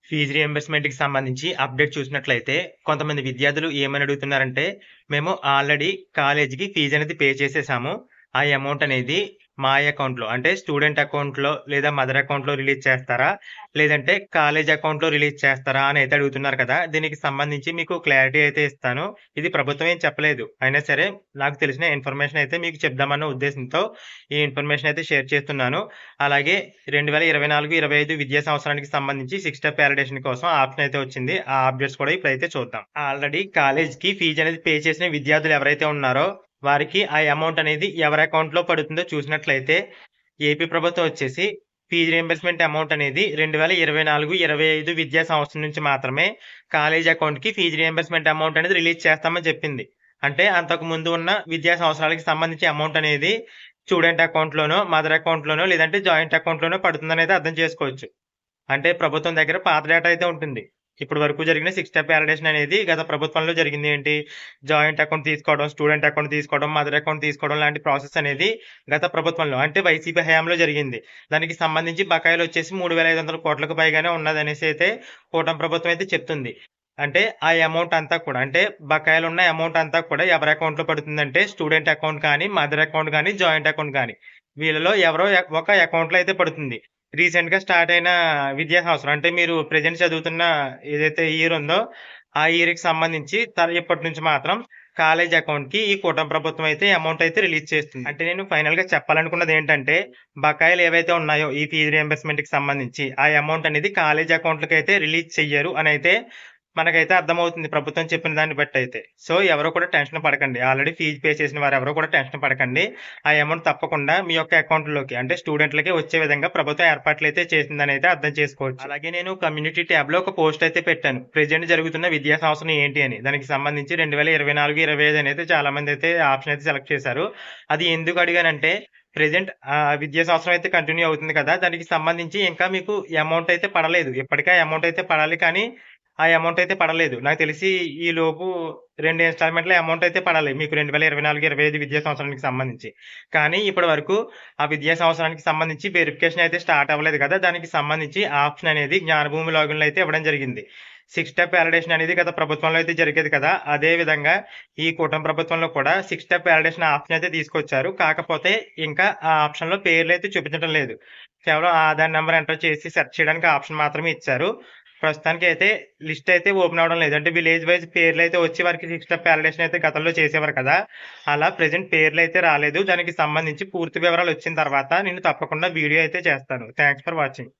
Fee రీయింబర్స్‌మెంట్‌కి సంబంధించి update చూసినట్లయితే, కొంతమంది విద్యార్థులు ఏమని అడుగుతున్నారంటే, మేము ఆల్రెడీ కాలేజీకి ఫీజ్ అనేది పే చేసేసాము. ఆ అమౌంట్ అనేది మా అకౌంట్‌లో అంటే స్టూడెంట్ అకౌంట్‌లో లేదా మదర్ అకౌంట్‌లో రిలీజ్ చేస్తారా? లేదంటే కాలేజ్ అకౌంట్‌లో రిలీజ్ చేస్తారా? అని అయితే అడుగుతున్నారు కదా! దీనికి సంబంధించి మీకు క్లారిటీ అయితే ఇస్తాను. ఇది ప్రభుత్వం ఏం చెప్పలేదు. అయినా సరే నాకు తెలిసిన ఇన్ఫర్మేషన్ అయితే మీకు చెప్దామన్న ఉద్దేశంతో ఈ ఇన్ఫర్మేషన్ అయితే షేర్ చేస్తున్నాను. అలాగే 2024, 25 విద్యా సంవత్సరానికి సంబంధించి 6 స్టెప్ వాలిడేషన్ కోసం ఆప్షన్ అయితే వచ్చింది. ఆ అప్డేట్స్ కూడా ఇప్పుడైతే చూద్దాం. ఆల్రెడీ కాలేజ్‌కి ఫీజ్ అనేది పే చేసిన విద్యార్థులు ఎవరైతే ఉన్నారో, వారికి ఆ అమౌంట్ అనేది ఎవరి అకౌంట్‌లో పడుతుందో చూసినట్లయితే, ఏపీ ప్రభుత్వం వచ్చేసి ఫీజ్ రీయింబర్స్‌మెంట్ అమౌంట్ అనేది 2024, 25 విద్యా సంవత్సరం నుంచి మాత్రమే కాలేజ్ అకౌంట్‌కి ఫీజ్ రీయింబర్స్‌మెంట్ అమౌంట్ అనేది రిలీజ్ చేస్తామని చెప్పింది. అంటే అంతకు ముందు ఉన్న విద్యా సంవత్సరాలకి సంబంధించి అమౌంట్ అనేది స్టూడెంట్ అకౌంట్‌లోనో, మదర్ అకౌంట్‌లోనో లేదంటే జాయింట్ అకౌంట్‌లోనో పడుతుందనైతే అర్థం చేసుకోవచ్చు. అంటే ప్రభుత్వం దగ్గర పాత డేటా అయితే ఉంటుంది. ఇప్పటి వరకు జరిగిన 6 స్టెప్ వాలిడేషన్ అనేది గత ప్రభుత్వంలో జరిగింది ఏంటి? జాయింట్ అకౌంట్ తీసుకోవడం, స్టూడెంట్ అకౌంట్ తీసుకోవడం, మదర్ అకౌంట్ తీసుకోవడం లాంటి ప్రాసెస్ అనేది గత ప్రభుత్వంలో అంటే వైసీపీ హయాంలో జరిగింది. దానికి సంబంధించి బకాయిలొచ్చేసి 3,500 కోట్లకు పైగానే ఉన్నదనేసి అయితే కూటమి ప్రభుత్వం అయితే చెప్తుంది. అంటే ఆ అమౌంట్ అంతా కూడా అంటే బకాయిలున్న అమౌంట్ అంతా కూడా ఎవరి అకౌంట్‌లో పడుతుందంటే స్టూడెంట్ అకౌంట్ కానీ, మదర్ అకౌంట్ గానీ, జాయింట్ అకౌంట్ గానీ వీళ్ళలో ఎవరో ఒక అకౌంట్‌లో అయితే పడుతుంది. రీసెంట్‌గా స్టార్ట్ అయిన విద్యా సంవత్సరం అంటే మీరు ప్రెజెంట్ చదువుతున్న ఏదైతే ఇయర్ ఉందో, ఆ ఇయర్‌కి సంబంధించి ఇప్పటి నుంచి మాత్రం కాలేజ్ అకౌంట్‌కి ఈ కూటమి ప్రభుత్వం అయితే అమౌంట్ అయితే రిలీజ్ చేస్తుంది. అంటే నేను ఫైనల్‌గా చెప్పాలనుకున్నదేంటంటే, బకాయిలు ఏవైతే ఉన్నాయో ఈ ఫీజ్ రీయింబర్స్‌మెంట్‌కి సంబంధించి, ఆ అమౌంట్ అనేది కాలేజ్ అకౌంట్‌లకైతే రిలీజ్ చెయ్యరు అనైతే మనకైతే అర్థమవుతుంది ప్రభుత్వం చెప్పిన దాన్ని బట్టయితే. సో, ఎవరు కూడా టెన్షన్ పడకండి. ఆల్రెడీ ఫీజ్ పే చేసిన వారెవరు కూడా టెన్షన్ పడకండి. ఆ అమౌంట్ తప్పకుండా మీ యొక్క అకౌంట్‌లోకి అంటే స్టూడెంట్‌లకే వచ్చే విధంగా ప్రభుత్వం ఏర్పాట్లయితే చేసిందనైతే అర్థం చేసుకోవచ్చు. అలాగే నేను కమ్యూనిటీ ట్యాబ్‌లో ఒక పోస్ట్ అయితే పెట్టాను. ప్రెజెంట్ జరుగుతున్న విద్యా సంవత్సరం ఏంటి అని. దానికి సంబంధించి 2024, 25 అనైతే చాలామందైతే ఆప్షన్ అయితే సెలెక్ట్ చేశారు. అది ఎందుకు అడిగానంటే ప్రెజెంట్ విద్యా సంవత్సరం అయితే కంటిన్యూ అవుతుంది కదా! దానికి సంబంధించి ఇంకా మీకు అమౌంట్ అయితే పడలేదు. ఇప్పటికే ఆ అమౌంట్ అయితే పడాలి కానీ ఆ అమౌంట్ అయితే పడలేదు. నాకు తెలిసి ఈలోపు 2 ఇన్‌స్టాల్‌మెంట్‌ల అమౌంట్ అయితే పడాలి. మీకు 2024, 25 విద్యా సంవత్సరానికి సంబంధించి. కానీ ఇప్పటి వరకు ఆ విద్యా సంవత్సరానికి సంబంధించి వెరిఫికేషన్ అయితే స్టార్ట్ అవ్వలేదు కదా! దానికి సంబంధించి ఆప్షన్ అనేది జ్ఞానభూమి లాగిన్‌లో అయితే ఇవ్వడం జరిగింది. 6 స్టెప్ వాలిడేషన్ అనేది గత ప్రభుత్వంలో అయితే జరిగేది కదా! అదే విధంగా ఈ కూటమి ప్రభుత్వంలో కూడా 6 స్టెప్ వాలిడేషన్ ఆప్షన్ అయితే తీసుకొచ్చారు. కాకపోతే ఇంకా ఆ ఆప్షన్‌లో పేర్లైతే చూపించడం లేదు. కేవలం ఆధార్ నంబర్ ఎంటర్ చేసి సెర్చ్ చేయడానికి ఆప్షన్ మాత్రమే ఇచ్చారు. ప్రస్తుతానికైతే లిస్ట్ అయితే ఓపెన్ అవ్వడం లేదు. అంటే విలేజ్ వైస్ పేర్లయితే వచ్చి వారికి 6 స్టెప్ వాలిడేషన్ అయితే గతంలో చేసేవారు కదా! అలా ప్రెజెంట్ పేర్లయితే రాలేదు. దానికి సంబంధించి పూర్తి వివరాలు వచ్చిన తర్వాత నేను తప్పకుండా వీడియో అయితే చేస్తాను. Thanks for watching.